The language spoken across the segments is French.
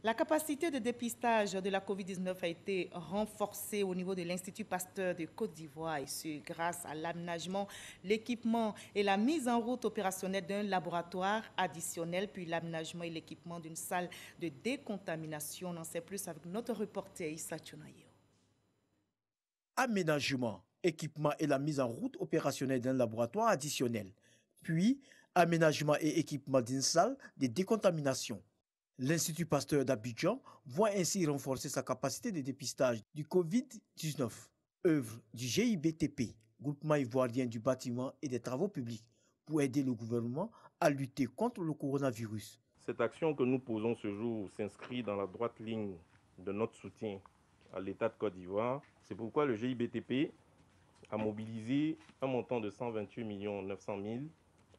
La capacité de dépistage de la COVID-19 a été renforcée au niveau de l'Institut Pasteur de Côte d'Ivoire et ce grâce à l'aménagement, l'équipement et la mise en route opérationnelle d'un laboratoire additionnel, puis l'aménagement et l'équipement d'une salle de décontamination. On en sait plus avec notre reporter Issa Tchounaïo. Aménagement, équipement et la mise en route opérationnelle d'un laboratoire additionnel, puis aménagement et équipement d'une salle de décontamination. L'Institut Pasteur d'Abidjan voit ainsi renforcer sa capacité de dépistage du Covid-19, œuvre du GIBTP, groupement ivoirien du bâtiment et des travaux publics, pour aider le gouvernement à lutter contre le coronavirus. Cette action que nous posons ce jour s'inscrit dans la droite ligne de notre soutien à l'État de Côte d'Ivoire. C'est pourquoi le GIBTP a mobilisé un montant de 128 900 000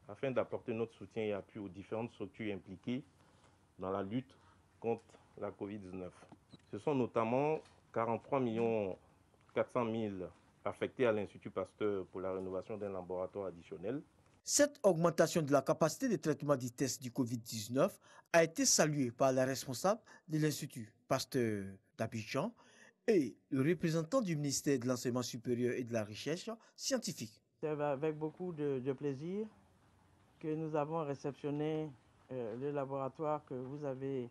afin d'apporter notre soutien et appui aux différentes structures impliquées dans la lutte contre la COVID-19. Ce sont notamment 43 400 000 affectés à l'Institut Pasteur pour la rénovation d'un laboratoire additionnel. Cette augmentation de la capacité de traitement des tests du Covid-19 a été saluée par la responsable de l'Institut Pasteur d'Abidjan et le représentant du ministère de l'Enseignement supérieur et de la Recherche scientifique. C'est avec beaucoup de plaisir que nous avons réceptionné le laboratoire que vous avez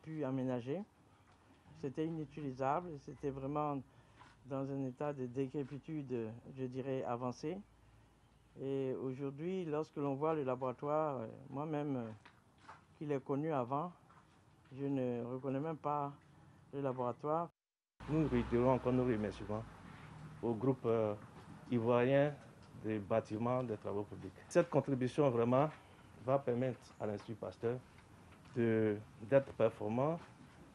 pu aménager. C'était inutilisable, c'était vraiment dans un état de décrépitude, je dirais, avancé. Et aujourd'hui, lorsque l'on voit le laboratoire, moi-même, qui l'ai connu avant, je ne reconnais même pas le laboratoire. Nous réitérons encore nos remerciements au groupe ivoirien des bâtiments des travaux publics. Cette contribution vraiment va permettre à l'Institut Pasteur d'être performant.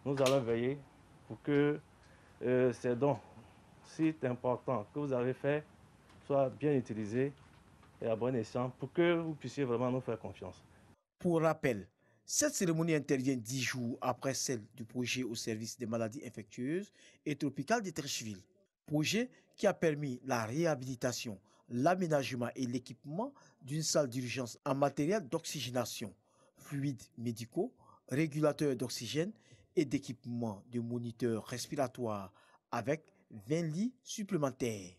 Nous allons veiller pour que ces dons si importants que vous avez faits soient bien utilisés et à bon escient pour que vous puissiez vraiment nous faire confiance. Pour rappel, cette cérémonie intervient 10 jours après celle du projet au service des maladies infectieuses et tropicales d'Étrécheville. Projet qui a permis la réhabilitation, l'aménagement et l'équipement d'une salle d'urgence en matériel d'oxygénation, fluides médicaux, régulateurs d'oxygène et d'équipements de moniteurs respiratoires avec 20 lits supplémentaires.